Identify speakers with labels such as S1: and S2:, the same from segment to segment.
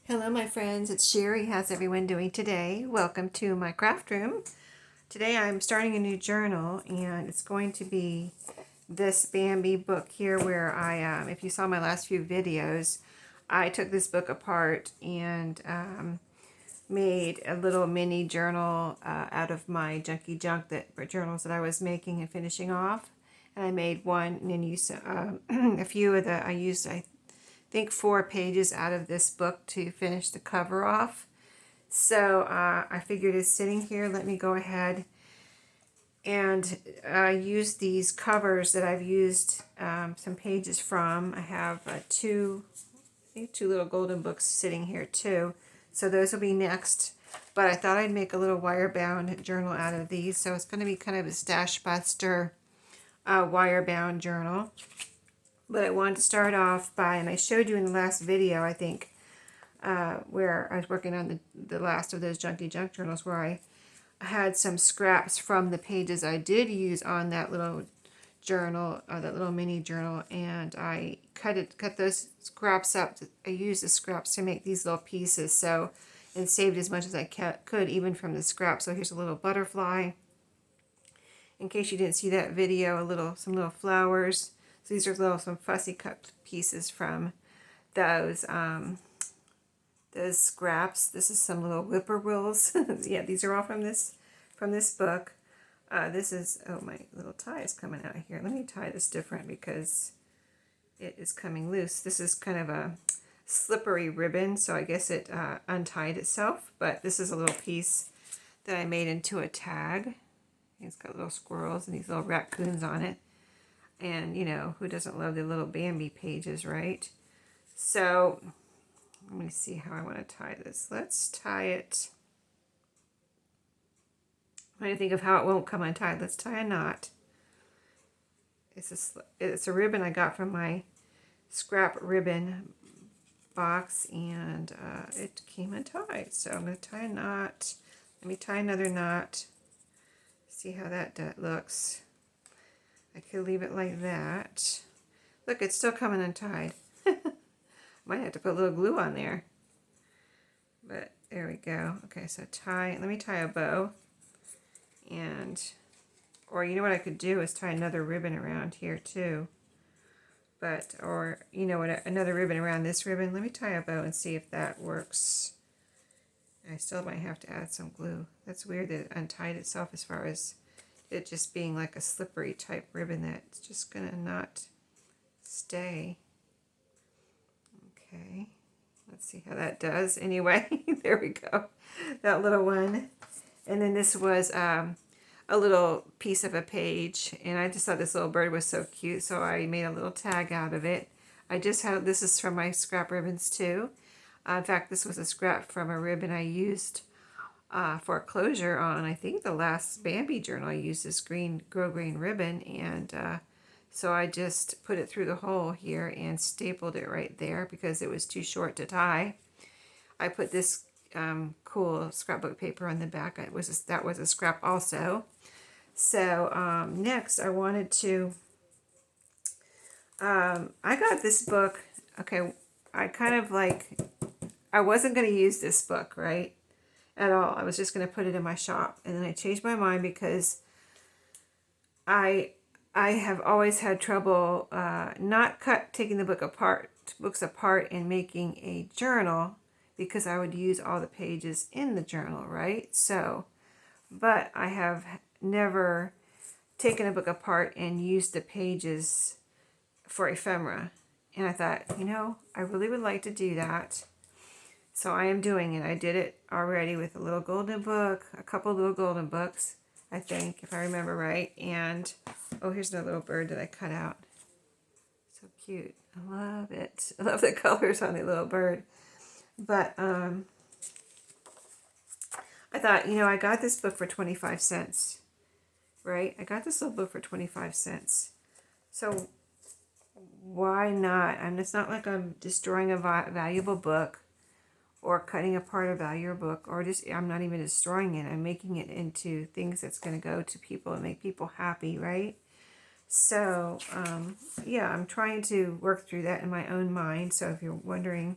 S1: Hello my friends, it's Sheree. How's everyone doing today? Welcome to my craft room. Today I'm starting a new journal and it's going to be this Bambi book here where if you saw my last few videos, I took this book apart and made a little mini journal out of my junky junk journals that I was making and finishing off. And I made one and then used a few of I used I think 4 pages out of this book to finish the cover off. So I figured it's sitting here. Let me go ahead and use these covers that I've used some pages from. I have two little golden books sitting here too. So those will be next. But I thought I'd make a little wire bound journal out of these. So it's going to be kind of a stash buster wire bound journal. But I wanted to start off by, and I showed you in the last video, I think, where I was working on the last of those junky junk journals, where I had some scraps from the pages I did use on that little journal, that little mini journal, and I cut those scraps up. I used the scraps to make these little pieces, so, and saved as much as I could, even from the scraps. So here's a little butterfly. In case you didn't see that video, some little flowers. So these are some fussy cut pieces from those scraps. This is some little whippoorwills. Yeah, these are all from this book. This is, oh, my little tie is coming out here. Let me tie this different because it is coming loose. This is kind of a slippery ribbon, so I guess it untied itself. But this is a little piece that I made into a tag. It's got little squirrels and these little raccoons on it. And, you know, who doesn't love the little Bambi pages, right? So, let me see how I want to tie this. Let's tie it. I'm trying to think of how it won't come untied. Let's tie a knot. It's a ribbon I got from my scrap ribbon box, and it came untied. So I'm going to tie a knot. Let me tie another knot. See how that looks. I could leave it like that. Look, it's still coming untied. Might have to put a little glue on there. But there we go. Okay, so let me tie a bow. Or you know what I could do is tie another ribbon around here too. Or you know what, another ribbon around this ribbon. Let me tie a bow and see if that works. I still might have to add some glue. That's weird that it untied itself, as far as it just being like a slippery type ribbon that's just gonna not stay. Okay, let's see how that does. Anyway, there we go, that little one. And then this was a little piece of a page, and I just thought this little bird was so cute, so I made a little tag out of it. This is from my scrap ribbons too. In fact, this was a scrap from a ribbon I used for closure on, I think, the last Bambi journal. I used this grow green ribbon, and so I just put it through the hole here and stapled it right there because it was too short to tie. I put this cool scrapbook paper on the back. That was a scrap also. So next I wanted to, I got this book. Okay, I wasn't going to use this book, right, at all. I was just going to put it in my shop, and then I changed my mind because I have always had trouble not taking the books apart and making a journal, because I would use all the pages in the journal, right? So, but I have never taken a book apart and used the pages for ephemera. And I thought, you know, I really would like to do that. So I am doing it. I did it already with a little golden book, a couple little golden books, I think, if I remember right. And, oh, here's another little bird that I cut out. So cute. I love it. I love the colors on the little bird. But I thought, you know, I got this book for 25 cents, right? I got this little book for 25 cents. So why not? It's not like I'm destroying a valuable book or cutting apart a valuable book, or I'm not even destroying it. I'm making it into things that's going to go to people and make people happy, right? So, yeah, I'm trying to work through that in my own mind. So if you're wondering,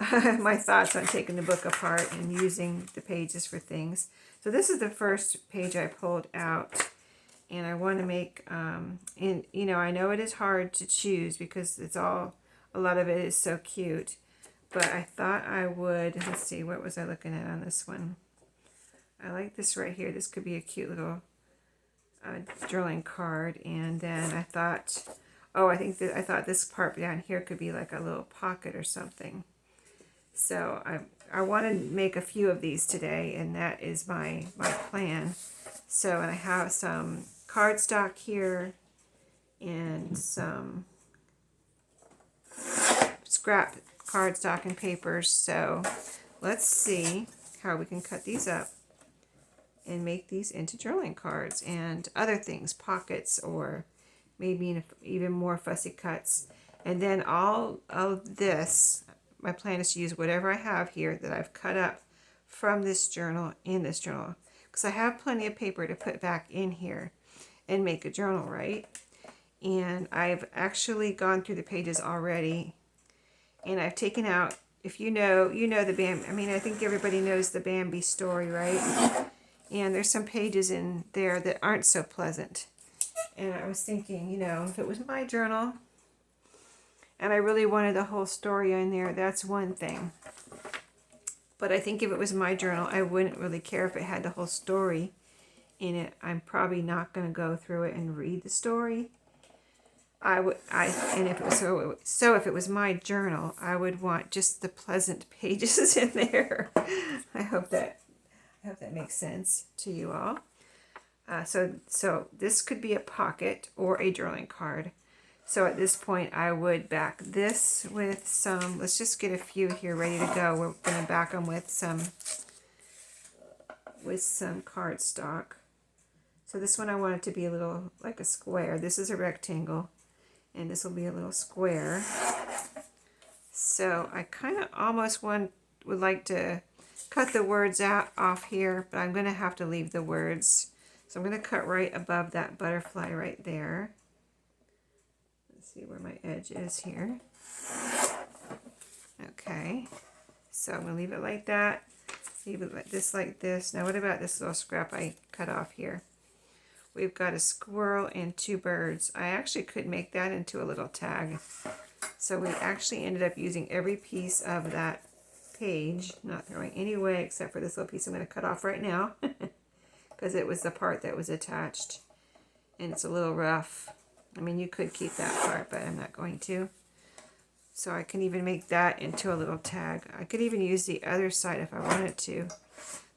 S1: my thoughts on taking the book apart and using the pages for things. So this is the first page I pulled out, and I want to make, and you know, I know it is hard to choose because it's all, a lot of it is so cute, but I thought I would, let's see, what was I looking at on this one? I like this right here. This could be a cute little drawing card. And then I thought, oh, I thought this part down here could be like a little pocket or something. So I want to make a few of these today, and that is my plan. So, and I have some cardstock here and some scrap cardstock and papers. So let's see how we can cut these up and make these into journaling cards and other things, pockets, or maybe even more fussy cuts. And then all of this, my plan is to use whatever I have here that I've cut up from this journal in this journal, because I have plenty of paper to put back in here and make a journal, right? And I've actually gone through the pages already, and I've taken out, if you know the Bambi, I mean, I think everybody knows the Bambi story, right? And there's some pages in there that aren't so pleasant. And I was thinking, you know, if it was my journal and I really wanted the whole story in there, that's one thing. But I think if it was my journal, I wouldn't really care if it had the whole story in it. I'm probably not going to go through it and read the story. And if it was so if it was my journal, I would want just the pleasant pages in there. I hope that makes sense to you all. So this could be a pocket or a journaling card. So at this point, I would back this with some, let's just get a few here ready to go. We're going to back them with some cardstock. So this one I want it to be a little like a square. This is a rectangle, and this will be a little square. So I kind of almost would like to cut the words out off here, but I'm going to have to leave the words. So I'm going to cut right above that butterfly right there. Let's see where my edge is here. Okay, so I'm going to leave it like that. Leave it like this. Now what about this little scrap I cut off here? We've got a squirrel and two birds. I actually could make that into a little tag. So we actually ended up using every piece of that page, not throwing any away except for this little piece I'm going to cut off right now because it was the part that was attached and it's a little rough. I mean, you could keep that part, but I'm not going to. So I can even make that into a little tag. I could even use the other side if I wanted to.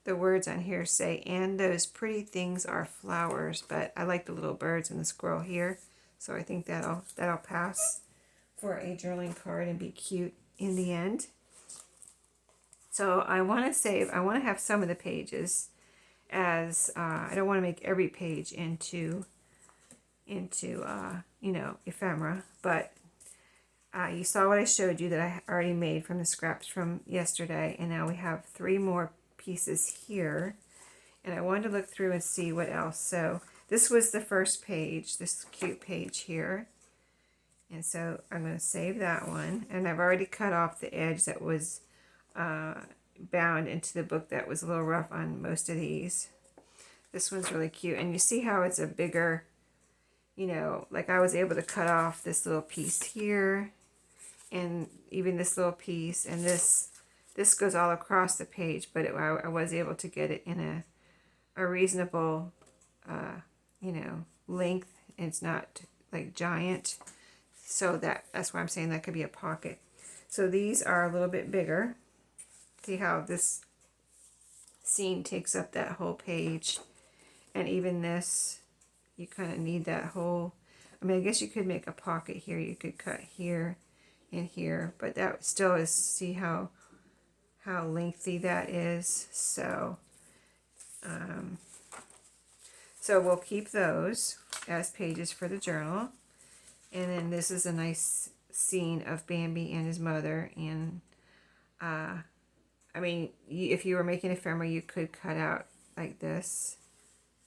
S1: The words on here say, and those pretty things are flowers, but I like the little birds and the squirrel here, so I think that'll pass for a journaling card and be cute in the end. So I want to have some of the pages as, I don't want to make every page into you know, ephemera, but you saw what I showed you that I already made from the scraps from yesterday, and now we have 3 more pieces here, and I wanted to look through and see what else. So this was the first page, this cute page here, and so I'm going to save that one, and I've already cut off the edge that was bound into the book that was a little rough on most of these. This one's really cute, and you see how it's a bigger, you know, like I was able to cut off this little piece here and even this little piece, and this goes all across the page, but I was able to get it in a reasonable you know, length, and it's not like giant, so that's why I'm saying that could be a pocket. So these are a little bit bigger. See how this scene takes up that whole page, and even this, you kind of need that whole, I mean, I guess you could make a pocket here, you could cut here and here, but that still is, see how lengthy that is. So so we'll keep those as pages for the journal. And then this is a nice scene of Bambi and his mother, and I mean, if you were making ephemera, you could cut out like this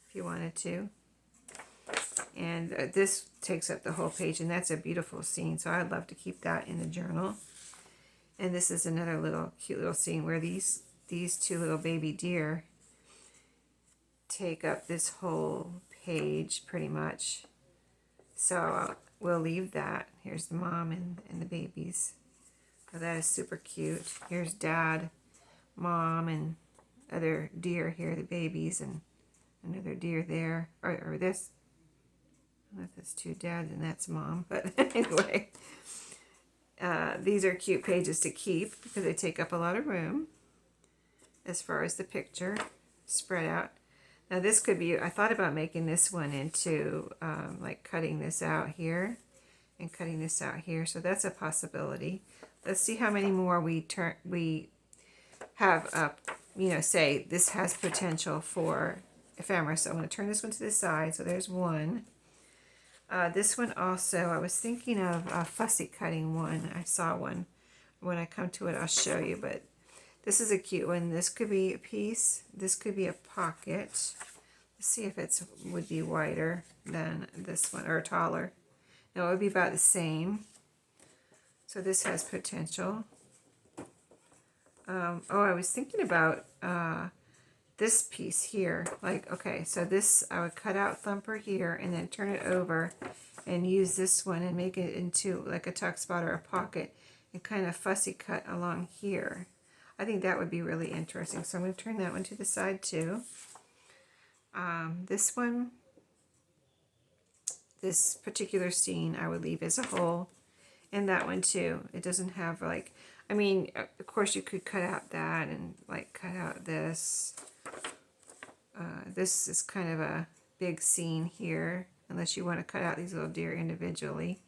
S1: if you wanted to. And this takes up the whole page, and that's a beautiful scene, so I'd love to keep that in the journal. And this is another little cute little scene where these two little baby deer take up this whole page pretty much. So we'll leave that. Here's the mom and the babies. Oh, that is super cute. Here's dad, mom, and other deer here, the babies, and another deer there. Or this. I don't know if that's two dads and that's mom. But anyway, these are cute pages to keep because they take up a lot of room as far as the picture spread out. Now this could be, I thought about making this one into like cutting this out here and cutting this out here. So that's a possibility. Let's see how many more we have up, you know, say this has potential for ephemera. So I'm going to turn this one to the side. So there's one. This one also, I was thinking of a fussy cutting one. I saw one. When I come to it, I'll show you. But this is a cute one. This could be a piece. This could be a pocket. Let's see if it would be wider than this one or taller. No, it would be about the same. So this has potential. Oh, I was thinking about this piece here. Like, okay, so this, I would cut out Thumper here and then turn it over and use this one and make it into like a tuck spot or a pocket and kind of fussy cut along here. I think that would be really interesting. So I'm going to turn that one to the side too. This one, this particular scene, I would leave as a whole. And that one too. It doesn't have like, I mean, of course you could cut out that and like cut out this. This is kind of a big scene here, unless you want to cut out these little deer individually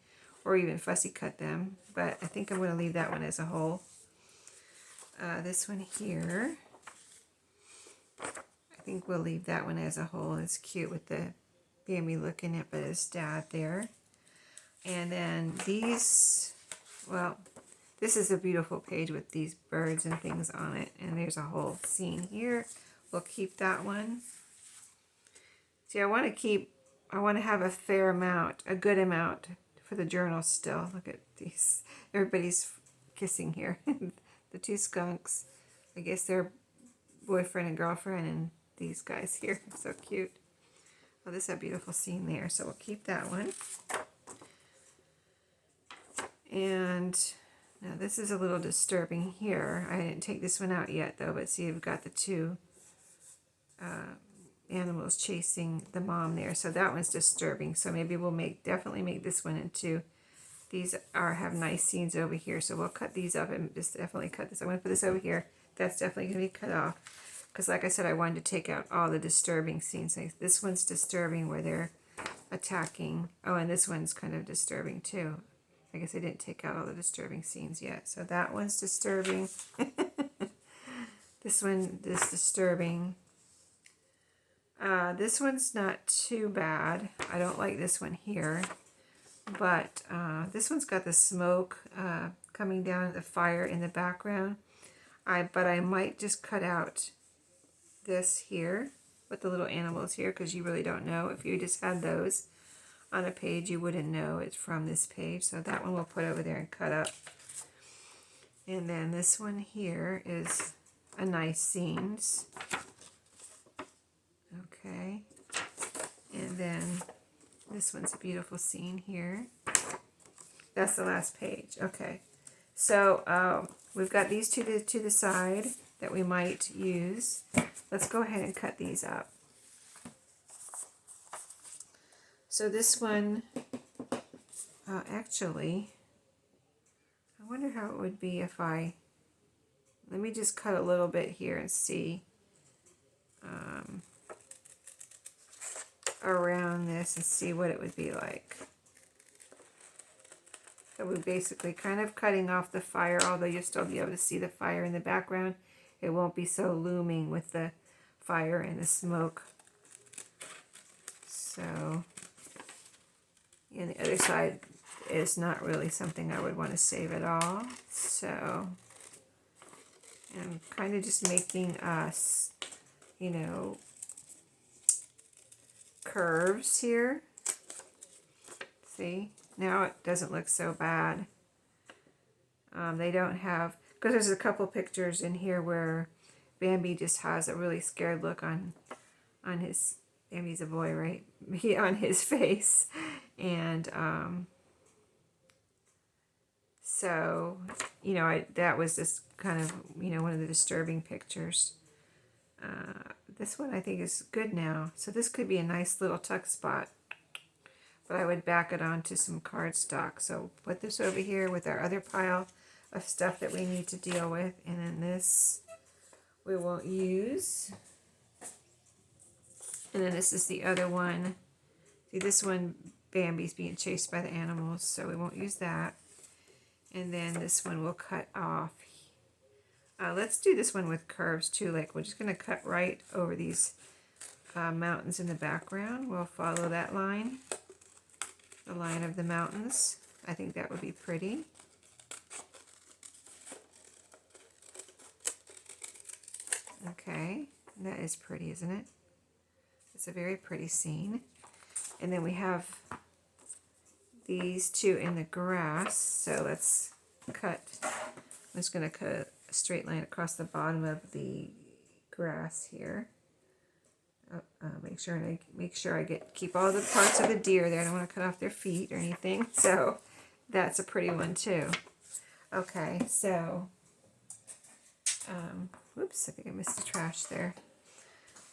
S1: or even fussy cut them. But I think I'm going to leave that one as a whole. This one here, I think we'll leave that one as a whole. It's cute with the Bambi looking up at his dad there. And then these, well, this is a beautiful page with these birds and things on it. And there's a whole scene here. We'll keep that one. See, I want to have a fair amount, a good amount for the journal still. Look at these. Everybody's kissing here. The two skunks. I guess they're boyfriend and girlfriend, and these guys here. So cute. Oh, this is a beautiful scene there. So we'll keep that one. And now this is a little disturbing here. I didn't take this one out yet though, but see, you've got the two animals chasing the mom there. So that one's disturbing. So maybe we'll definitely make this one into, these have nice scenes over here. So we'll cut these up and just definitely cut this. I'm going to put this over here. That's definitely going to be cut off. Because like I said, I wanted to take out all the disturbing scenes. Like this one's disturbing where they're attacking. Oh, and this one's kind of disturbing too. I guess I didn't take out all the disturbing scenes yet. So that one's disturbing. This one is disturbing. This one's not too bad. I don't like this one here. But this one's got the smoke coming down, the fire in the background. But I might just cut out this here with the little animals here, because you really don't know. If you just had those on a page, you wouldn't know it's from this page. So that one we'll put over there and cut up. And then this one here is a nice scenes. Okay. And then this one's a beautiful scene here. That's the last page. Okay. So we've got these two to the side that we might use. Let's go ahead and cut these up. So this one, actually, I wonder how it would be if let me just cut a little bit here and see around this and see what it would be like. So we're basically kind of cutting off the fire, although you'll still be able to see the fire in the background. It won't be so looming with the fire and the smoke. So, and the other side is not really something I would want to save at all. So, I'm kind of just making us, you know, curves here. See? Now it doesn't look so bad. They don't have, because there's a couple pictures in here where Bambi just has a really scared look on his, Bambi's a boy, right? On his face. And so, you know, that was just kind of, you know, one of the disturbing pictures. This one I think is good now. So this could be a nice little tuck spot. But I would back it onto some cardstock. So put this over here with our other pile of stuff that we need to deal with. And then this we won't use. And then this is the other one. See, this one, Bambi's being chased by the animals, so we won't use that. And then this one we'll cut off. Let's do this one with curves too. Like, we're just going to cut right over these mountains in the background. We'll follow that line, the line of the mountains. I think that would be pretty. Okay, that is pretty, isn't it? It's a very pretty scene. And then we have these two in the grass. So let's cut. I'm just going to cut a straight line across the bottom of the grass here. Make sure I keep all the parts of the deer there. I don't want to cut off their feet or anything. So that's a pretty one too. Okay, so whoops, I think I missed the trash there.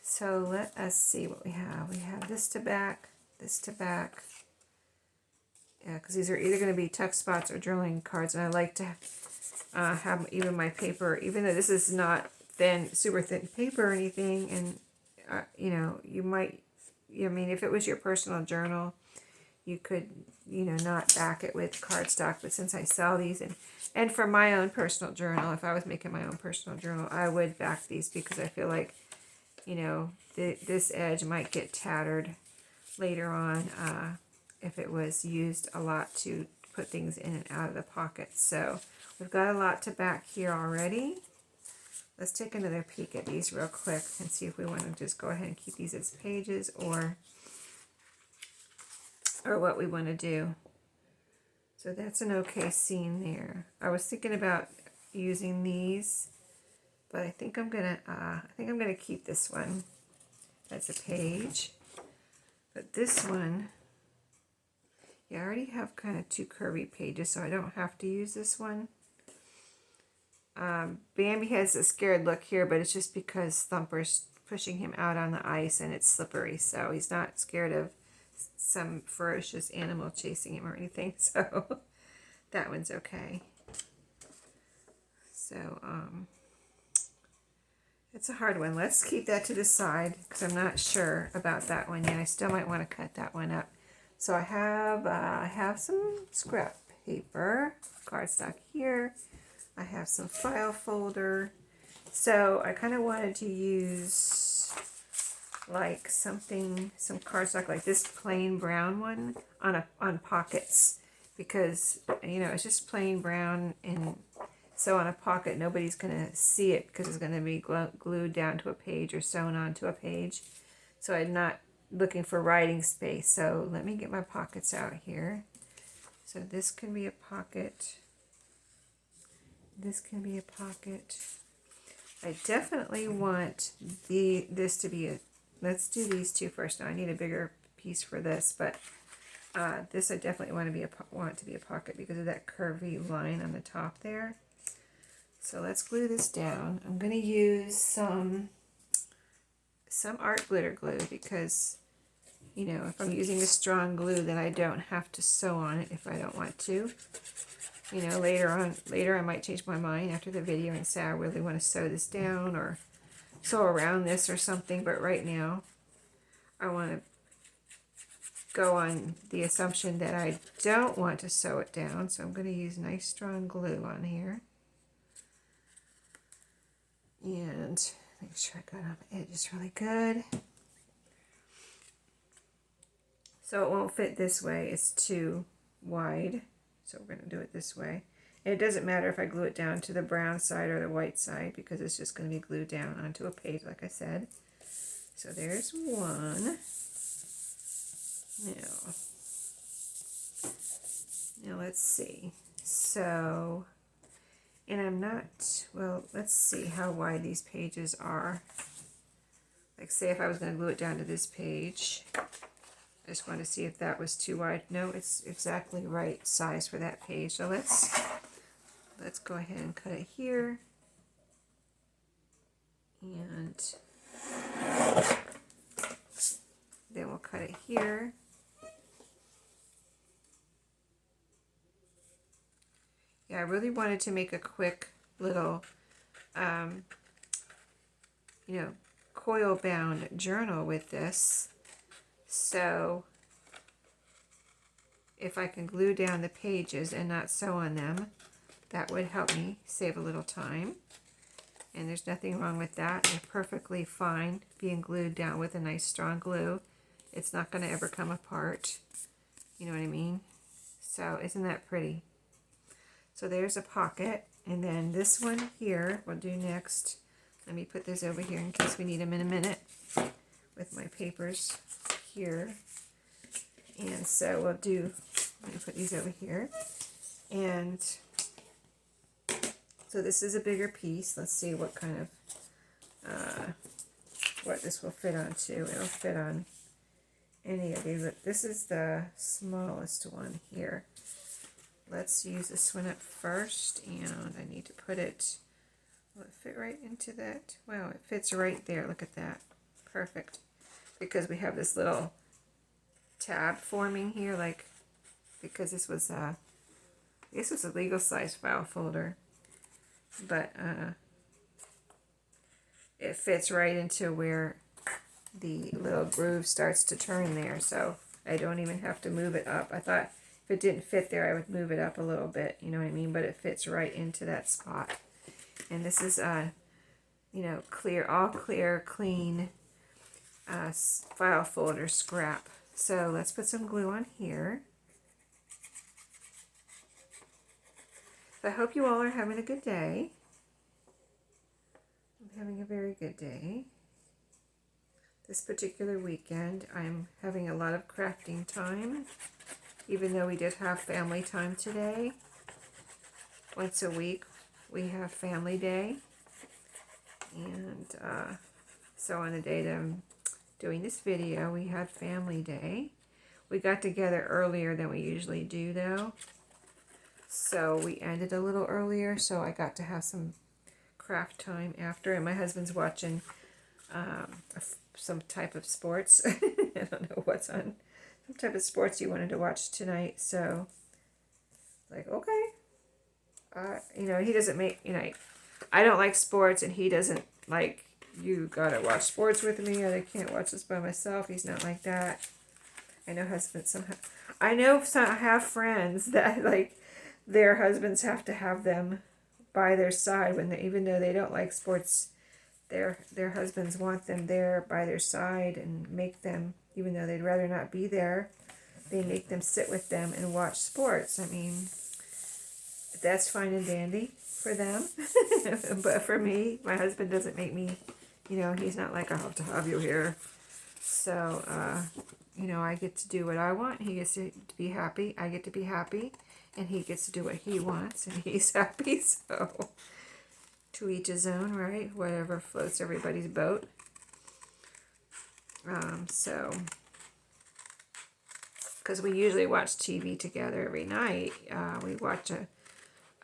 S1: So let us see what we have. We have this to back, this to back. Yeah, because these are either going to be tuck spots or drilling cards, and I like to have even my paper, even though this is not thin, super thin paper or anything, and you know, you might, I mean, if it was your personal journal, you could, you know, not back it with cardstock, but since I sell these, and for my own personal journal, if I was making my own personal journal, I would back these because I feel like, you know, this edge might get tattered later on if it was used a lot to put things in and out of the pockets. So we've got a lot to back here already. Let's take another peek at these real quick and see if we want to just go ahead and keep these as pages or what we want to do. So that's an okay scene there. I was thinking about using these, but I think I'm gonna keep this one as a page. But this one, yeah, I already have kind of two curvy pages, so I don't have to use this one. Bambi has a scared look here, but it's just because Thumper's pushing him out on the ice and it's slippery, so he's not scared of some ferocious animal chasing him or anything, so that one's okay. So, it's a hard one. Let's keep that to the side because I'm not sure about that one yet. I still might want to cut that one up. So I have some scrap paper, cardstock here. I have some file folder. So I kind of wanted to use like some cardstock like this plain brown one on pockets, because, you know, it's just plain brown, and so on a pocket nobody's going to see it because it's going to be glued down to a page or sewn onto a page. So I'm not looking for writing space. So let me get my pockets out here. So this can be a pocket. This can be a pocket. I definitely want this to be a, let's do these two first. Now I need a bigger piece for this, but this I definitely want it to be a pocket because of that curvy line on the top there. So let's glue this down. I'm going to use some art glitter glue because, you know, if I'm using a strong glue, then I don't have to sew on it if I don't want to. You know, later I might change my mind after the video and say I really want to sew this down or sew around this or something. But right now, I want to go on the assumption that I don't want to sew it down. So I'm going to use nice strong glue on here. And make sure I got on the edges really good. So it won't fit this way. It's too wide. So we're going to do it this way. And it doesn't matter if I glue it down to the brown side or the white side because it's just going to be glued down onto a page, like I said. So there's one. Now let's see. So And I'm not, well, let's see how wide these pages are. Like say if I was going to glue it down to this page, I just wanted to see if that was too wide. No, it's exactly right size for that page. So let's go ahead and cut it here. And then we'll cut it here. Yeah, I really wanted to make a quick little, you know, coil bound journal with this. So if I can glue down the pages and not sew on them, that would help me save a little time. And there's nothing wrong with that. They're perfectly fine being glued down with a nice strong glue. It's not going to ever come apart. You know what I mean? So isn't that pretty? So there's a pocket. And then this one here we'll do next. Let me put this over here in case we need them in a minute with my papers here. And so we'll do, let me put these over here. And so this is a bigger piece. Let's see what kind of, what this will fit onto. It'll fit on any of these. This is the smallest one here. Let's use this one up first, and I need to put it, will it fit right into that? Wow, it fits right there. Look at that. Perfect. Because we have this little tab forming here, like, because this was a legal size file folder. But it fits right into where the little groove starts to turn there, so I don't even have to move it up. I thought if it didn't fit there, I would move it up a little bit, you know what I mean? But it fits right into that spot. And this is, you know, clear, all clear, clean file folder scrap. So let's put some glue on here. I hope you all are having a good day. I'm having a very good day. This particular weekend, I'm having a lot of crafting time, even though we did have family time today. Once a week, we have family day. And so on the day that I'm doing this video, we had family day. We got together earlier than we usually do, though. So we ended a little earlier, so I got to have some craft time after, and my husband's watching some type of sports. I don't know what's on. Some type of sports he wanted to watch tonight, so like, okay. You know, he doesn't make, you know, I don't like sports, and he doesn't like, you gotta watch sports with me, I can't watch this by myself. He's not like that. I know husbands somehow. I know some, I have friends that like their husbands have to have them by their side when they, even though they don't like sports, their husbands want them there by their side and make them, even though they'd rather not be there, they make them sit with them and watch sports. I mean, that's fine and dandy for them. But for me, my husband doesn't make me, you know, he's not like, I have to have you here. So, you know, I get to do what I want. He gets to be happy. I get to be happy. And he gets to do what he wants. And he's happy. So, to each his own, right? Whatever floats everybody's boat. So, because we usually watch TV together every night. We watch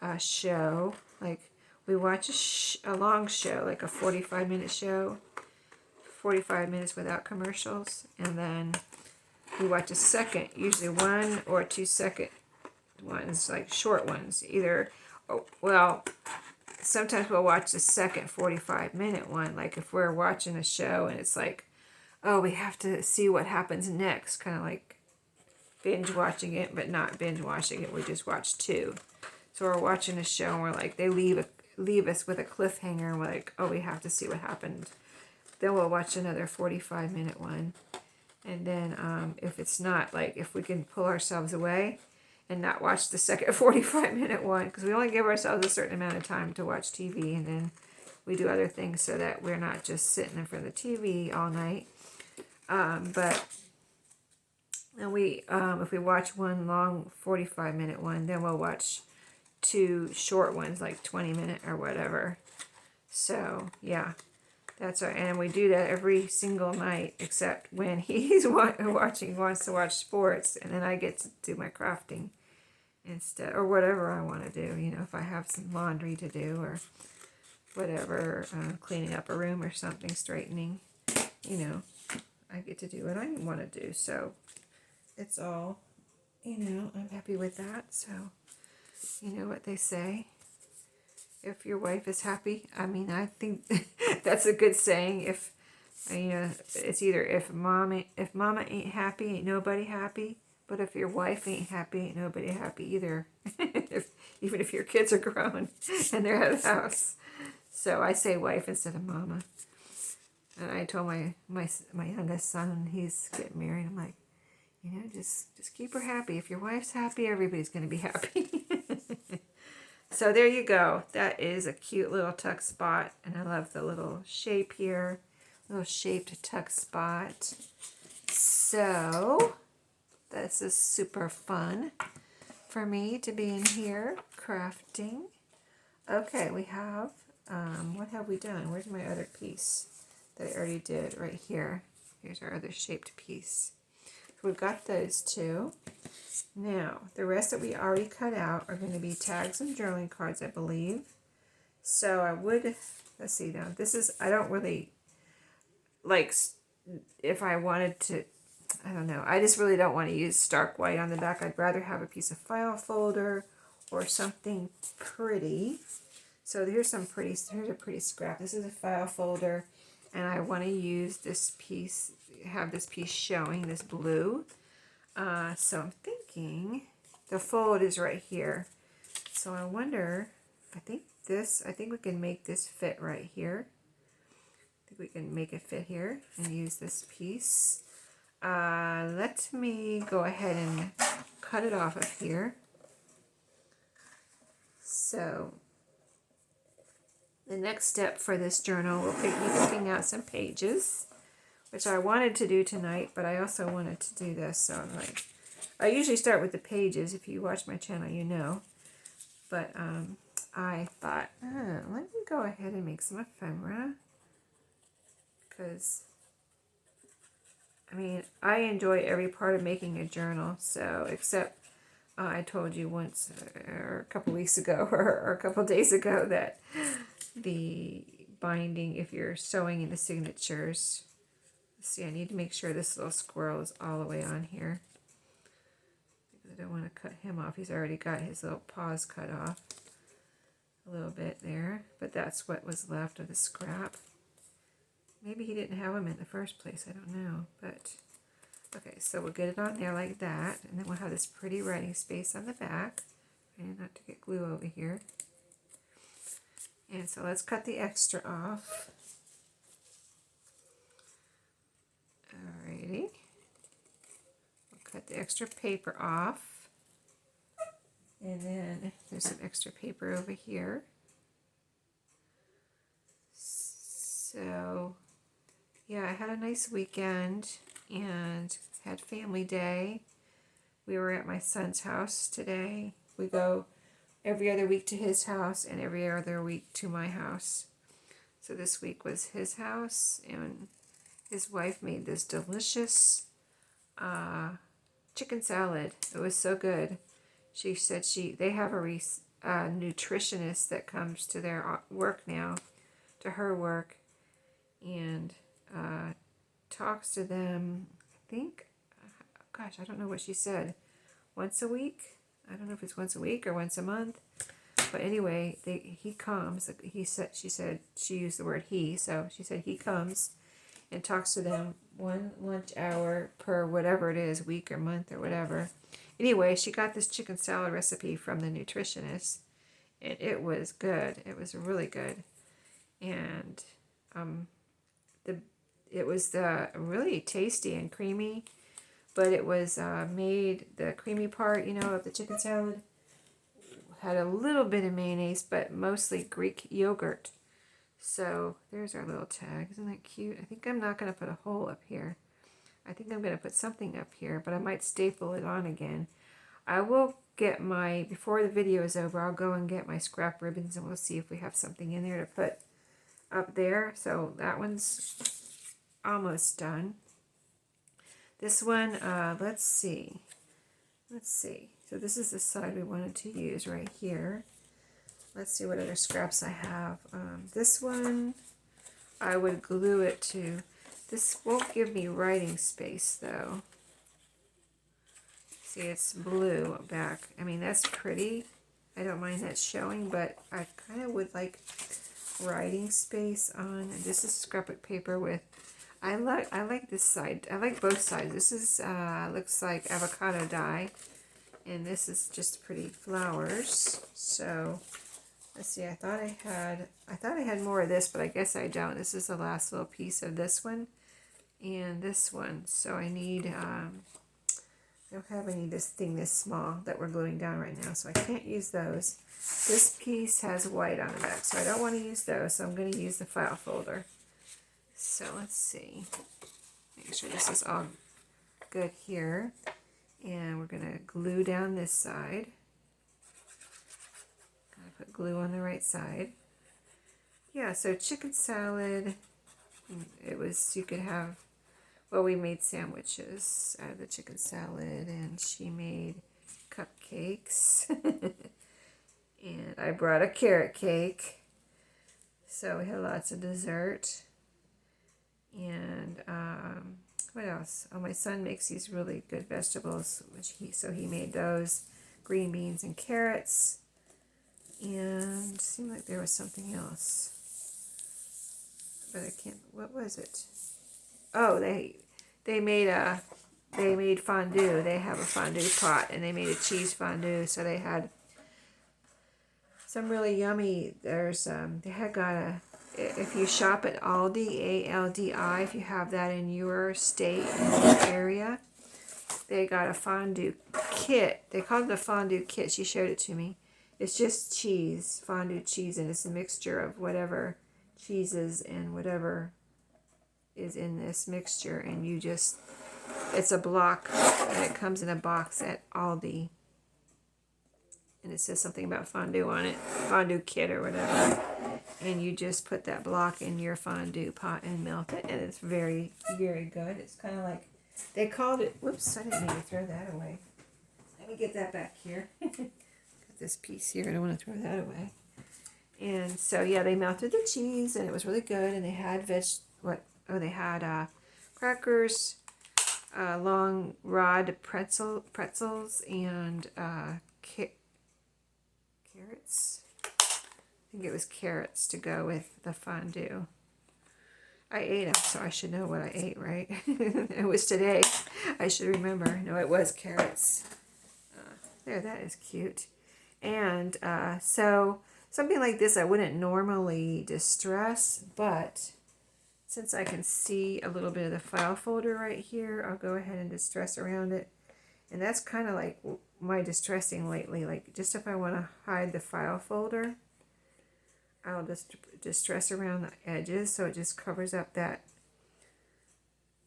S1: a show. Like, we watch a long show, like a 45-minute show. 45 minutes without commercials. And then we watch a second, usually 1 or 2 second ones, like short ones. Either, oh, well, sometimes we'll watch the second 45-minute one. Like if we're watching a show and it's like, oh, we have to see what happens next. Kind of like binge watching it, but not binge watching it. We just watch 2. So we're watching a show and we're like, they leave us with a cliffhanger and we're like, oh, we have to see what happened. Then we'll watch another 45-minute one. And then if it's not, like, if we can pull ourselves away and not watch the second 45-minute one, because we only give ourselves a certain amount of time to watch TV, and then we do other things so that we're not just sitting in front of the TV all night. But and we, if we watch one long 45-minute one, then we'll watch 2 short ones, like 20-minute or whatever. So yeah, that's our, and we do that every single night except when he's wants to watch sports, and then I get to do my crafting instead, or whatever I want to do. You know, if I have some laundry to do or whatever, cleaning up a room or something, straightening, you know, I get to do what I want to do. So it's all, you know, I'm happy with that. So you know what they say, if your wife is happy, I mean, I think that's a good saying. If, you know, it's either if mama ain't happy, ain't nobody happy. But if your wife ain't happy, ain't nobody happy either. Even if your kids are grown and they're at the house. So I say wife instead of mama. And I told my youngest son, he's getting married, I'm like, you know, just keep her happy. If your wife's happy, everybody's going to be happy. So there you go. That is a cute little tuck spot. And I love the little shape here. Little shaped tuck spot. So this is super fun for me to be in here crafting. Okay, we have, what have we done? Where's my other piece that I already did? Right here. Here's our other shaped piece. So we've got those two. Now, the rest that we already cut out are going to be tags and journaling cards, I believe. So I would, let's see now, this is, I don't really, like, if I wanted to, I don't know, I just really don't want to use stark white on the back. I'd rather have a piece of file folder or something pretty. So here's a pretty scrap. This is a file folder, and I want to use this piece, have this piece showing, this blue. So I'm thinking the fold is right here. So I wonder, I think we can make this fit right here. I think we can make it fit here and use this piece. Let me go ahead and cut it off of here. So the next step for this journal will be picking out some pages, which I wanted to do tonight, but I also wanted to do this. So I'm like, I usually start with the pages. If you watch my channel, you know. But I thought, let me go ahead and make some ephemera. Because, I mean, I enjoy every part of making a journal. So, except I told you once, or a couple weeks ago, or a couple days ago, that the binding, if you're sewing in the signatures, see, I need to make sure this little squirrel is all the way on here. I don't want to cut him off. He's already got his little paws cut off a little bit there. But that's what was left of the scrap. Maybe he didn't have them in the first place. I don't know. But, okay, so we'll get it on there like that. And then we'll have this pretty writing space on the back. And not to get glue over here. And so let's cut the extra off. Alrighty. We'll cut the extra paper off. And then there's some extra paper over here. So, yeah, I had a nice weekend and had family day. We were at my son's house today. We go every other week to his house and every other week to my house. So this week was his house, and his wife made this delicious chicken salad. It was so good. She said they have a nutritionist that comes to their work now, to her work, and talks to them, I think, gosh, I don't know what she said, once a week? I don't know if it's once a week or once a month. But anyway, he comes. She said, she used the word he, so she said he comes and talks to them 1 lunch hour per whatever it is, week or month or whatever. Anyway, she got this chicken salad recipe from the nutritionist, and it was good. It was really good. And it was really tasty and creamy, but it was made, the creamy part, you know, of the chicken salad had a little bit of mayonnaise, but mostly Greek yogurt. So there's our little tag. Isn't that cute? I think I'm not going to put a hole up here. I think I'm going to put something up here, but I might staple it on again. I will get my, before the video is over, I'll go and get my scrap ribbons and we'll see if we have something in there to put up there. So that one's almost done. This one, let's see. So this is the side we wanted to use right here. Let's see what other scraps I have. This one, I would glue it to. This won't give me writing space though. See, it's blue back. I mean, that's pretty. I don't mind that showing, but I kind of would like writing space on. And this is scrapbook paper with, I like this side. I like both sides. This is looks like avocado dye, and this is just pretty flowers. So let's see. I thought I had more of this, but I guess I don't. This is the last little piece of this one and this one. So I need. I don't have any this thing this small that we're gluing down right now, so I can't use those. This piece has white on the back, so I don't want to use those, so I'm going to use the file folder. So let's see. Make sure this is all good here. And we're going to glue down this side. Going to put glue on the right side. Yeah, so chicken salad, it was, you could have, well, we made sandwiches out of the chicken salad, and she made cupcakes. And I brought a carrot cake. So we had lots of dessert. And what else? Oh, my son makes these really good vegetables, so he made those, green beans and carrots. And it seemed like there was something else, but I can't. What was it? Oh, they made fondue. They have a fondue pot, and they made a cheese fondue. So they had some really yummy. There's they had got a. If you shop at Aldi, ALDI, if you have that in your state, in your area, they got a fondue kit. They called it a fondue kit. She showed it to me. It's just cheese, fondue cheese, and it's a mixture of whatever cheeses and whatever is in this mixture, and you just, it's a block, and it comes in a box at Aldi, and it says something about fondue on it, fondue kit or whatever, and you just put that block in your fondue pot and melt it, and it's very, very good. It's kind of like, they called it, whoops, I didn't mean to throw that away. Let me get that back here. Got this piece here, I don't want to throw that away. And so, yeah, they melted the cheese, and it was really good, and they had they had crackers, long rod pretzels, and carrots. I think it was carrots to go with the fondue. I ate them, so I should know what I ate, right? It was today. I should remember. No, it was carrots. There, that is cute. And so something like this I wouldn't normally distress, but since I can see a little bit of the file folder right here, I'll go ahead and distress around it. And that's kind of like my distressing lately. Like, just if I want to hide the file folder, I'll just distress around the edges so it just covers up that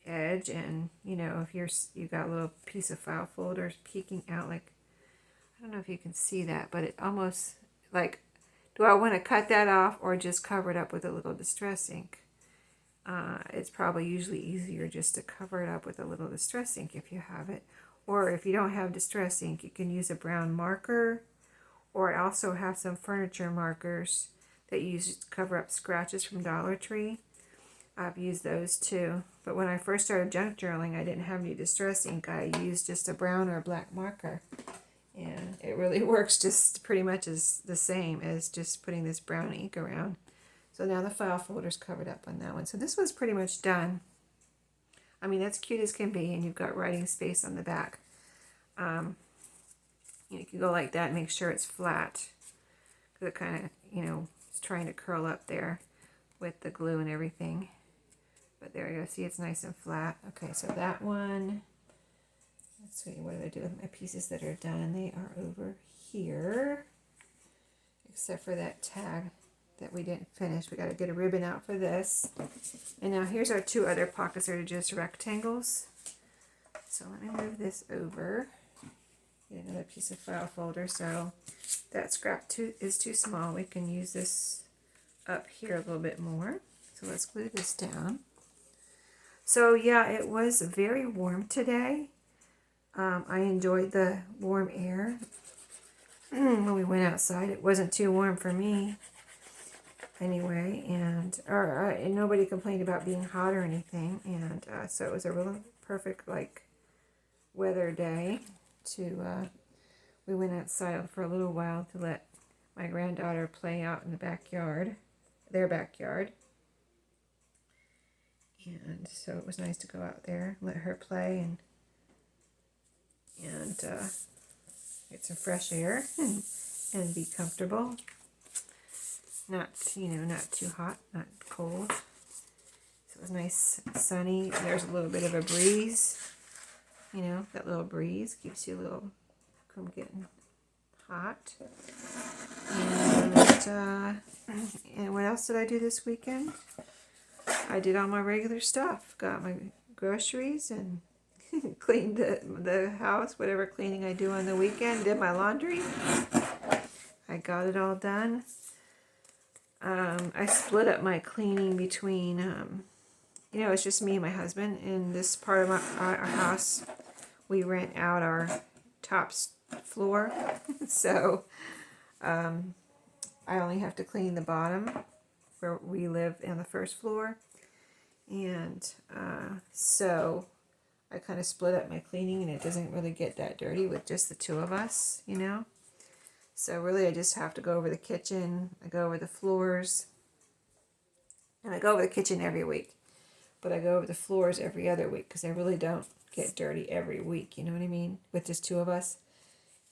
S1: edge. And, you know, if you got a little piece of file folder peeking out, like, I don't know if you can see that, but it almost, like, do I want to cut that off or just cover it up with a little distress ink? It's probably usually easier just to cover it up with a little distress ink if you have it. Or if you don't have distress ink, you can use a brown marker. Or I also have some furniture markers that you use to cover up scratches from Dollar Tree. I've used those too. But when I first started junk journaling, I didn't have any distress ink. I used just a brown or a black marker. And it really works just pretty much as the same as just putting this brown ink around. So now the file folder's covered up on that one. So this one's pretty much done. I mean, that's cute as can be, and you've got writing space on the back. You can go like that and make sure it's flat. Because it kind of, you know, it's trying to curl up there with the glue and everything. But there you go. See, it's nice and flat. Okay, so that one. Let's see, what do I do with my pieces that are done? They are over here. Except for that tag that we didn't finish. We got to get a ribbon out for this. And now here's our two other pockets that are just rectangles. So let me move this over. Get another piece of file folder. So that scrap is too small. We can use this up here a little bit more. So let's glue this down. So yeah, it was very warm today. I enjoyed the warm air when we went outside. It wasn't too warm for me anyway, and nobody complained about being hot or anything, and so it was a really perfect like weather day to we went outside for a little while to let my granddaughter play out in the backyard, their backyard, and so it was nice to go out there, let her play, and get some fresh air and be comfortable. Not, not too hot, not cold. So it was nice, sunny. There's a little bit of a breeze. That little breeze keeps you a little from getting hot. And what else did I do this weekend? I did all my regular stuff. Got my groceries and cleaned the house, whatever cleaning I do on the weekend. Did my laundry. I got it all done. I split up my cleaning between, it's just me and my husband. In this part of our house, we rent out our top floor. So I only have to clean the bottom where we live on the first floor. And so I kind of split up my cleaning, and it doesn't really get that dirty with just the two of us, So really I just have to go over the kitchen, I go over the floors, and I go over the kitchen every week. But I go over the floors every other week because I really don't get dirty every week, you know what I mean, with just two of us.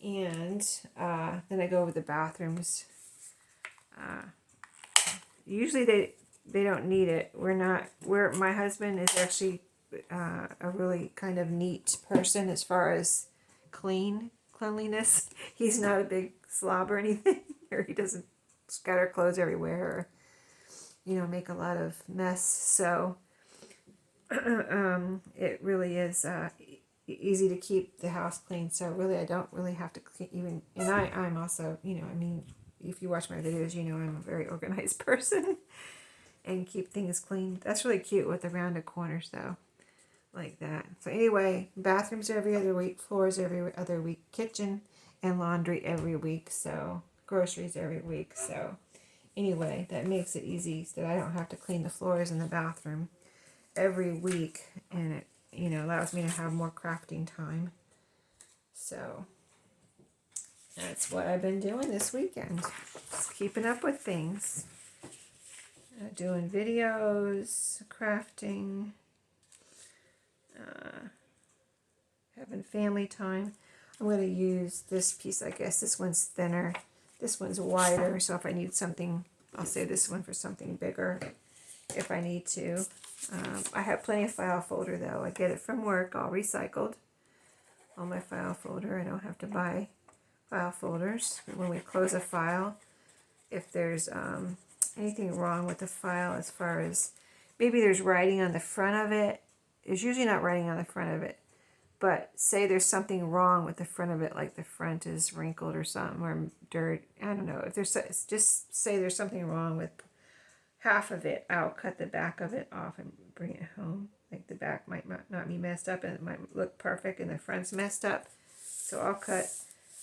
S1: And then I go over the bathrooms. Usually they don't need it. My husband is actually a really kind of neat person as far as cleanliness. He's not a big slob or anything, or he doesn't scatter clothes everywhere, or make a lot of mess. So it really is easy to keep the house clean. So really, I don't really have to clean even. And I'm also, if you watch my videos, I'm a very organized person and keep things clean. That's really cute with the rounded corners though. Like that. So anyway, bathrooms every other week, floors every other week, kitchen and laundry every week, so groceries every week. So anyway, that makes it easy so that I don't have to clean the floors in the bathroom every week, and it allows me to have more crafting time. So that's what I've been doing this weekend. Just keeping up with things. Doing videos, crafting, having family time. I'm going to use this piece, I guess. This one's thinner. This one's wider, so if I need something, I'll save this one for something bigger if I need to. I have plenty of file folder, though. I get it from work, all recycled. All my file folder. I don't have to buy file folders. When we close a file, if there's anything wrong with the file as far as maybe there's writing on the front of it, there's usually not writing on the front of it, but say there's something wrong with the front of it, like the front is wrinkled or something, or dirt, I don't know. If there's, just say there's something wrong with half of it, I'll cut the back of it off and bring it home. Like the back might not be messed up and it might look perfect and the front's messed up. So I'll cut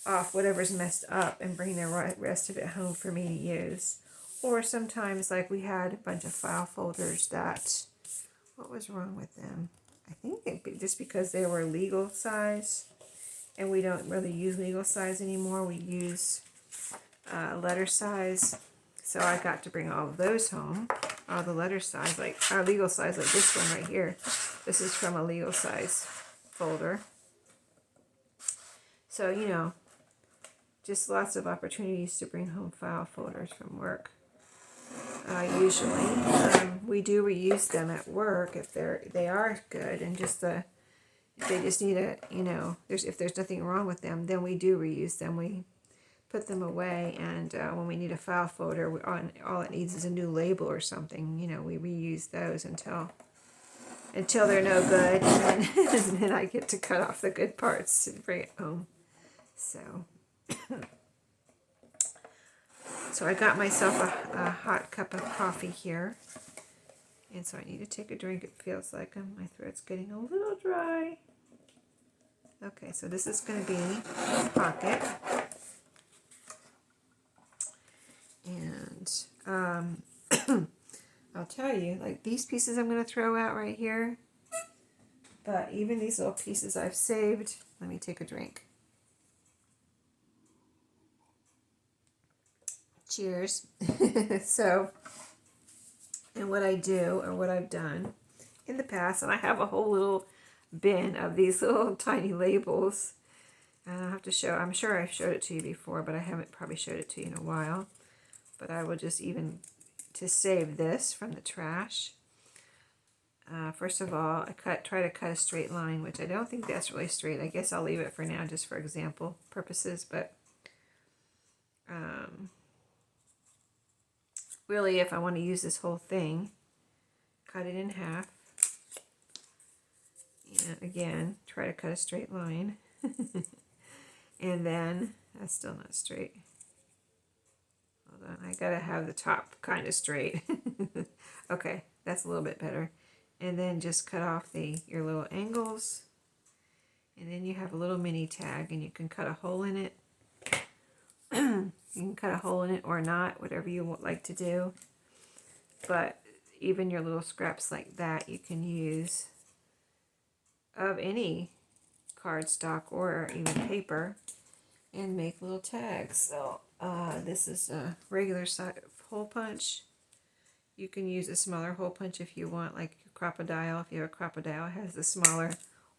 S1: off whatever's messed up and bring the rest of it home for me to use. Or sometimes, like we had a bunch of file folders that, what was wrong with them? I think just because they were legal size, and we don't really use legal size anymore. We use letter size. So I got to bring all of those home, all the letter size, like our legal size, like this one right here. This is from a legal size folder. So, just lots of opportunities to bring home file folders from work. Usually, we do reuse them at work if they are good, and if they just need if there's nothing wrong with them, then we do reuse them. We put them away, and when we need a file folder, all it needs is a new label or something. We reuse those until they're no good, and then I get to cut off the good parts and bring it home So, so I got myself a hot cup of coffee here. And so I need to take a drink. It feels like my throat's getting a little dry. Okay, so this is going to be a pocket. And I'll tell you, like these pieces I'm going to throw out right here. But even these little pieces I've saved. Let me take a drink. Cheers. So, and what I do, or what I've done in the past, and I have a whole little bin of these little tiny labels. And I'll have to show, I'm sure I've showed it to you before, but I haven't probably showed it to you in a while. But I will just even, to save this from the trash, first of all, try to cut a straight line, which I don't think that's really straight. I guess I'll leave it for now just for example purposes, but really if I want to use this whole thing, cut it in half. And again, try to cut a straight line. And then, that's still not straight. Hold on, I gotta have the top kind of straight. Okay, that's a little bit better. And then just cut off your little angles. And then you have a little mini tag and you can cut a hole in it. You can cut a hole in it or not, whatever you would like to do. But even your little scraps like that you can use of any cardstock or even paper and make little tags. So this is a regular size hole punch. You can use a smaller hole punch if you want, like your crocodile. If you have a crocodile, it has the smaller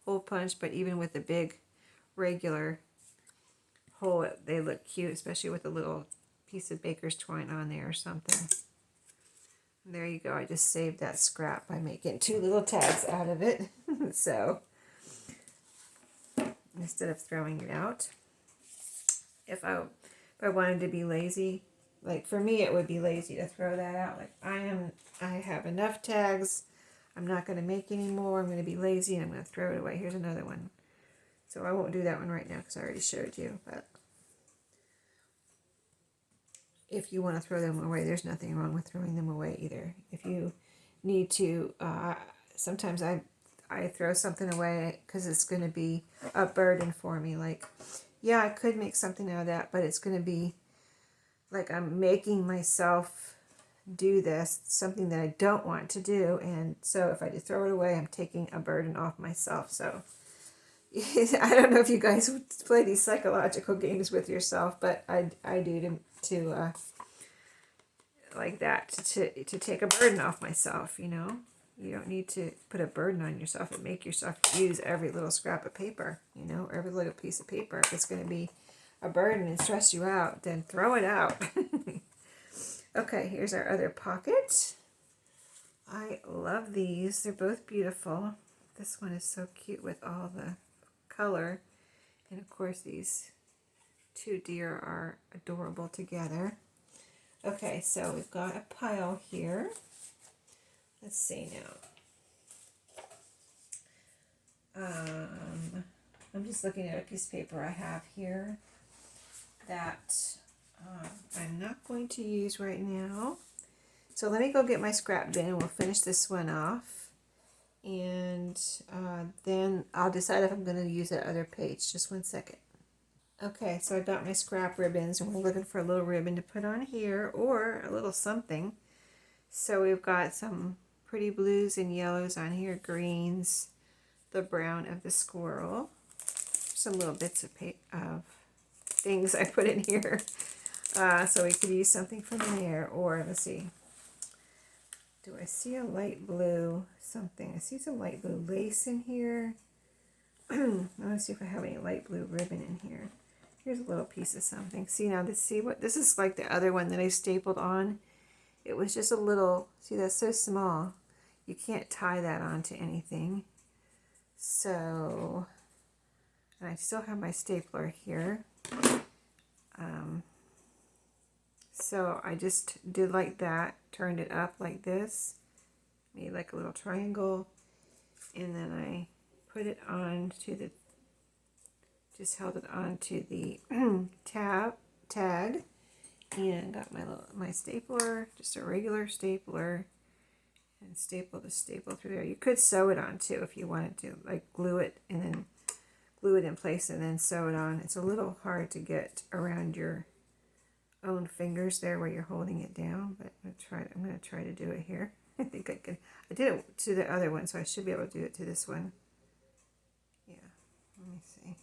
S1: hole punch, but even with the big regular hole, they look cute, especially with a little piece of baker's twine on there or something. And there you go. I just saved that scrap by making two little tags out of it. So instead of throwing it out, if I wanted to be lazy, like for me it would be lazy to throw that out. Like I have enough tags. I'm not going to make any more. I'm going to be lazy and I'm going to throw it away. Here's another one. So I won't do that one right now because I already showed you. But if you want to throw them away, there's nothing wrong with throwing them away either. If you need to, sometimes I throw something away because it's going to be a burden for me. Like, yeah, I could make something out of that, but it's going to be like I'm making myself do this, something that I don't want to do. And so if I just throw it away, I'm taking a burden off myself. So I don't know if you guys play these psychological games with yourself, but I do to like that, to take a burden off myself, you know. You don't need to put a burden on yourself and make yourself use every little scrap of paper, you know, every little piece of paper. If it's going to be a burden and stress you out, then throw it out. Okay, here's our other pocket. I love these. They're both beautiful. This one is so cute with all the color. And of course, these two deer are adorable together. Okay, so we've got a pile here. Let's see now. I'm just looking at a piece of paper I have here that I'm not going to use right now. So let me go get my scrap bin and we'll finish this one off. And then I'll decide if I'm going to use that other page. Just one second. Okay, so I got my scrap ribbons and we're looking for a little ribbon to put on here or a little something. So we've got some pretty blues and yellows on here, greens, the brown of the squirrel, some little bits of things I put in here. So we could use something from there, or let's see. Do I see a light blue something? I see some light blue lace in here. I want to see if I have any light blue ribbon in here. Here's a little piece of something. See now, this is like the other one that I stapled on. It was just a little, see that's so small. You can't tie that onto anything. So, and I still have my stapler here. So I just did like that, turned it up like this, made like a little triangle, and then I put it on to just held it onto the tag, and got my stapler, just a regular stapler, and staple the staple through there. You could sew it on too if you wanted to, like glue it and then glue it in place and then sew it on. It's a little hard to get around your own fingers there where you're holding it down, but I'm gonna try to do it here. I think I could. I did it to the other one, so I should be able to do it to this one. Yeah, let me see.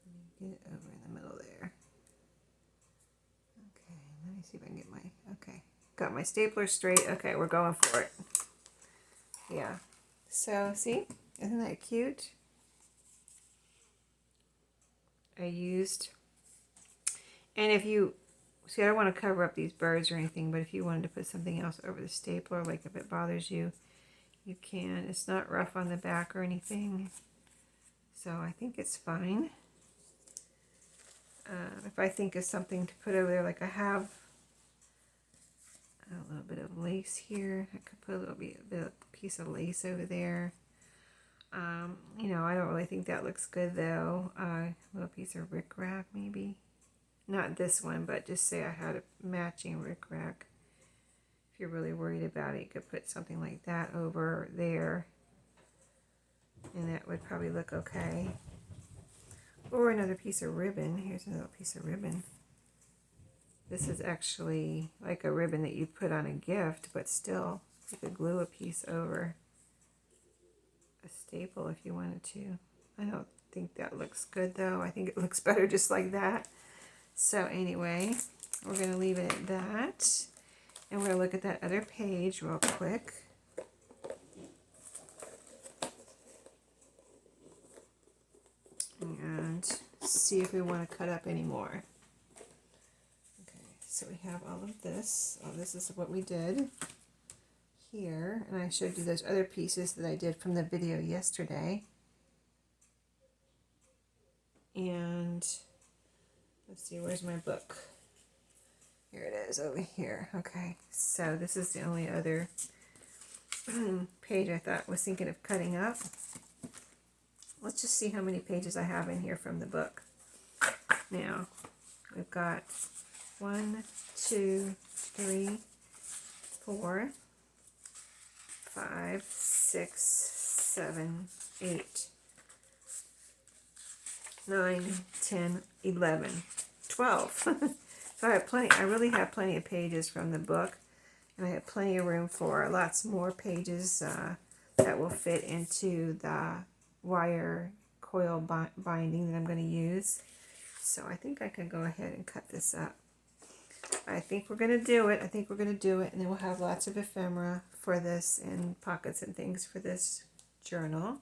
S1: Let me get it over in the middle there. Okay, let me see if I can get okay. Got my stapler straight. Okay, we're going for it. Yeah. So, see? Isn't that cute? I used, and if you, see, I don't want to cover up these birds or anything, but if you wanted to put something else over the stapler, like if it bothers you, you can. It's not rough on the back or anything, so I think it's fine. If I think of something to put over there, like I have a little bit of lace here, I could put a little bit of piece of lace over there. You know, I don't really think that looks good though. A little piece of rickrack maybe. Not this one, but just say I had a matching rickrack. If you're really worried about it, you could put something like that over there. And that would probably look okay. Or another piece of ribbon. Here's another piece of ribbon. This is actually like a ribbon that you put on a gift, but still, you could glue a piece over a staple if you wanted to. I don't think that looks good though. I think it looks better just like that. So anyway, we're going to leave it at that. And we're going to look at that other page real quick. And see if we want to cut up any more. Okay, so we have all of this. Oh, this is what we did here, and I showed you those other pieces that I did from the video yesterday. And let's see, where's my book? Here it is, over here. Okay, so this is the only other page I was thinking of cutting up. Let's just see how many pages I have in here from the book. Now, we've got 1, 2, 3, 4, 5, 6, 7, 8, 9, 10, 11, 12. So I have plenty. I really have plenty of pages from the book, and I have plenty of room for lots more pages that will fit into the wire coil binding that I'm going to use. So I think I can go ahead and cut this up. I think we're going to do it. And then we'll have lots of ephemera for this and pockets and things for this journal.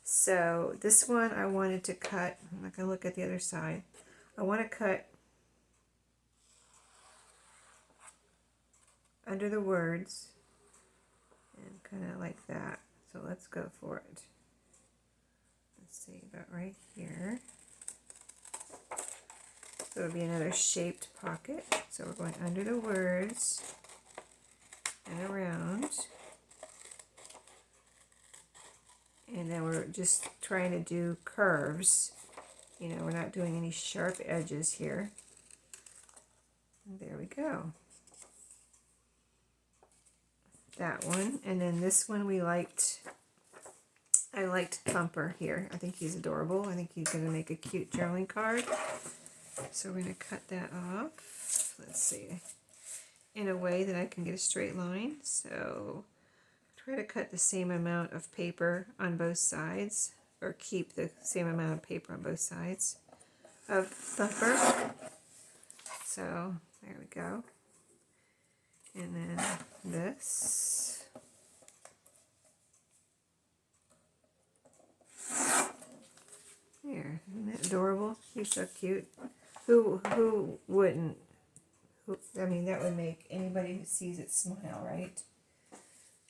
S1: So this one I wanted to cut. I'm not going to look at the other side. I want to cut under the words and kind of like that. So let's go for it. Let's see, about right here. So it'll be another shaped pocket. So we're going under the words and around. And then we're just trying to do curves. You know, we're not doing any sharp edges here. And there we go. That one. And then this one I liked Thumper here. I think he's adorable. I think he's going to make a cute journaling card. So we're going to cut that off. Let's see. In a way that I can get a straight line. So try to cut the same amount of paper on both sides, or keep the same amount of paper on both sides of Thumper. So there we go. And then this. Here, isn't that adorable? He's so cute. Who wouldn't? I mean, that would make anybody who sees it smile, right?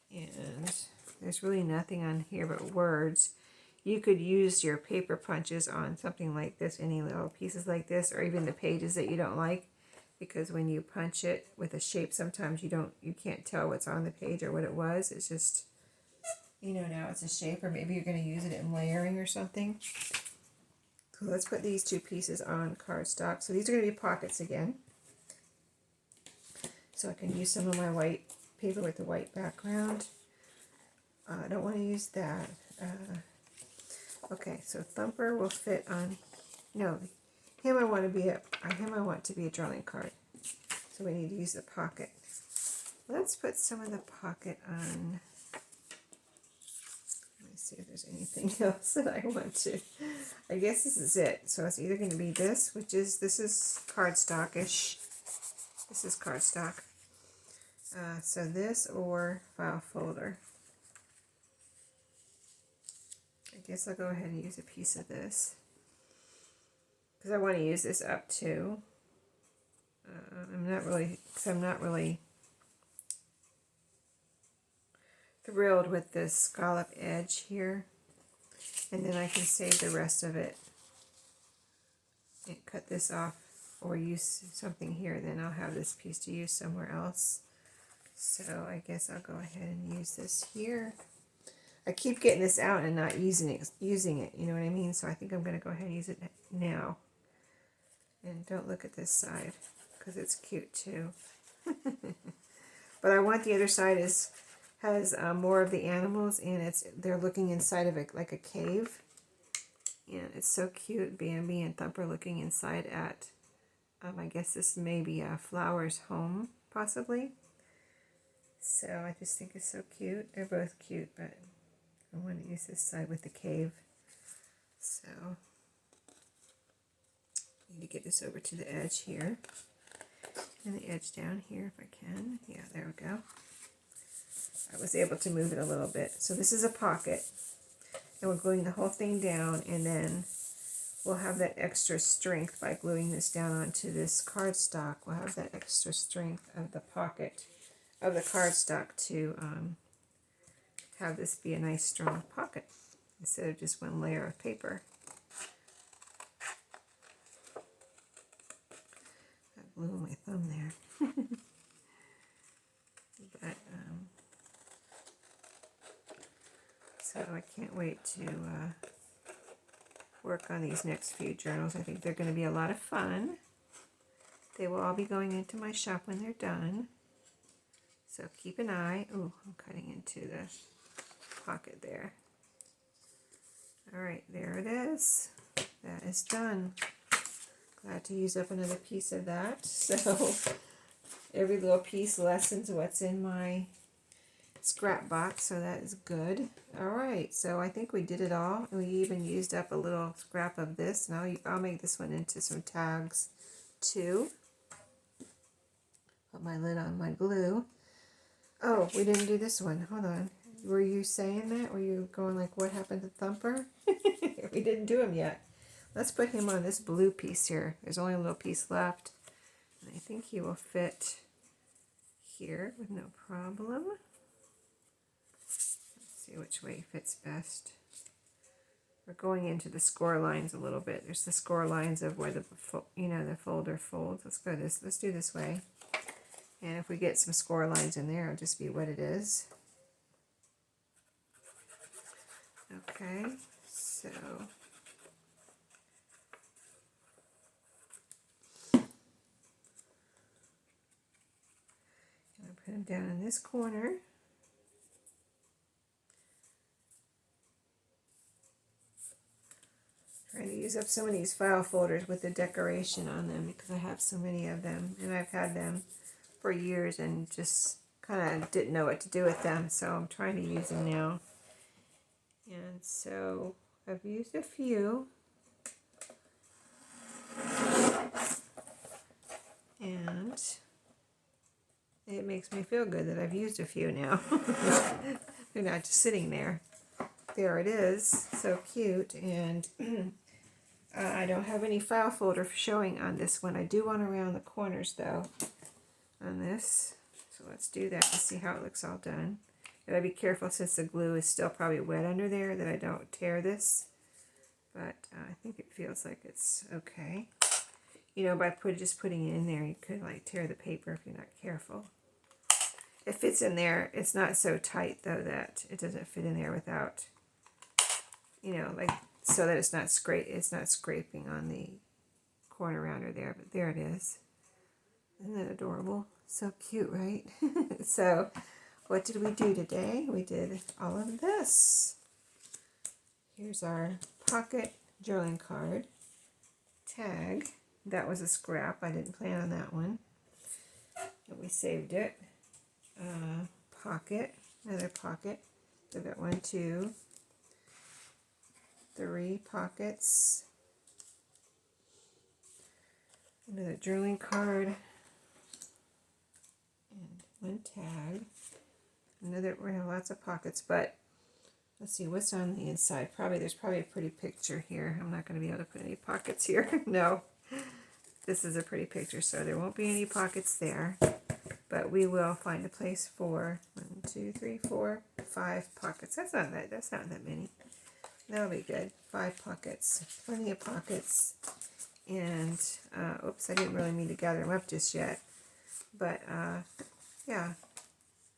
S1: And there's really nothing on here but words. You could use your paper punches on something like this, any little pieces like this, or even the pages that you don't like, because when you punch it with a shape, sometimes you can't tell what's on the page or what it was. It's just you know now it's a shape, or maybe you're going to use it in layering or something. So let's put these two pieces on cardstock. So these are going to be pockets again. So I can use some of my white paper with the white background. I don't want to use that. Okay, so Thumper will fit on, no, him I want to be a drawing card. So we need to use the pocket. Let's put some of the pocket on. Let me see if there's anything else that I want to. I guess this is it. So it's either going to be this, this is cardstock-ish. This is cardstock. So this or file folder. I guess I'll go ahead and use a piece of this, because I want to use this up too. I'm not really thrilled with this scallop edge here, and then I can save the rest of it and cut this off or use something here. Then I'll have this piece to use somewhere else. So I guess I'll go ahead and use this here. I keep getting this out and not using it, you know what I mean? So I think I'm going to go ahead and use it now. And don't look at this side, because it's cute too. But I want the other side has more of the animals, and they're looking inside of it like a cave. And it's so cute, Bambi and Thumper looking inside at, I guess this may be a Flower's home, possibly. So I just think it's so cute. They're both cute, but I want to use this side with the cave. So I need to get this over to the edge here. And the edge down here if I can. Yeah, there we go. I was able to move it a little bit. So this is a pocket. And we're gluing the whole thing down, and then we'll have that extra strength by gluing this down onto this cardstock. We'll have that extra strength of the pocket of the cardstock to have this be a nice strong pocket instead of just one layer of paper. I blew my thumb there. But so I can't wait to work on these next few journals. I think they're going to be a lot of fun. They will all be going into my shop when they're done. So keep an eye. Oh, I'm cutting into the pocket there. All right, there it is. That is done. Glad to use up another piece of that. So every little piece lessens what's in my scrap box, so that is good. All right, so I think we did it all. We even used up a little scrap of this. Now I'll make this one into some tags too. Put my lid on my glue. Oh, we didn't do this one. Hold on. Were you saying that? Were you going like, what happened to Thumper? We didn't do him yet. Let's put him on this blue piece here. There's only a little piece left. And I think he will fit here with no problem. Let's see which way he fits best. We're going into the score lines a little bit. There's the score lines of where the folder folds. Let's do this way. And if we get some score lines in there, it'll just be what it is. Okay, so I'm going to put them down in this corner. Trying to use up some of these file folders with the decoration on them because I have so many of them, and I've had them for years and just kind of didn't know what to do with them, so I'm trying to use them now. And so I've used a few, and it makes me feel good that I've used a few now. They're not just sitting there. There it is, so cute. And I don't have any file folder showing on this one. I do want around the corners though on this, so let's do that to see how it looks all done. Gotta be careful since the glue is still probably wet under there that I don't tear this, but I think it feels like it's okay. You know, by just putting it in there, you could like tear the paper if you're not careful. it fits in there. It's not so tight though that it doesn't fit in there without, you know, like, so that it's not scraping on the corner rounder there, but there it is. Isn't that adorable? So cute, right? So what did we do today? We did all of this. Here's our pocket journaling card. Tag. That was a scrap. I didn't plan on that one. But we saved it. Pocket. Another pocket. So that 1, 2, 3 pockets. Another journaling card. And 1 tag. Another, we're going to have lots of pockets, but let's see what's on the inside. There's probably a pretty picture here. I'm not going to be able to put any pockets here. No, this is a pretty picture, so there won't be any pockets there. But we will find a place for 1, 2, 3, 4, 5 pockets. That's not that many. That'll be good. 5 pockets, plenty of pockets. And oops, I didn't really mean to gather them up just yet. But yeah,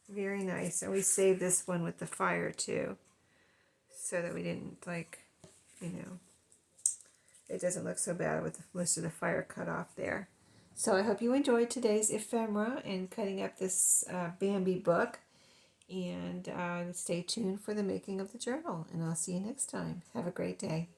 S1: very nice. And we saved this one with the fire too, so that we didn't, like, you know, it doesn't look so bad with most of the fire cut off there. So I hope you enjoyed today's ephemera and cutting up this Bambi book. And stay tuned for the making of the journal. And I'll see you next time. Have a great day.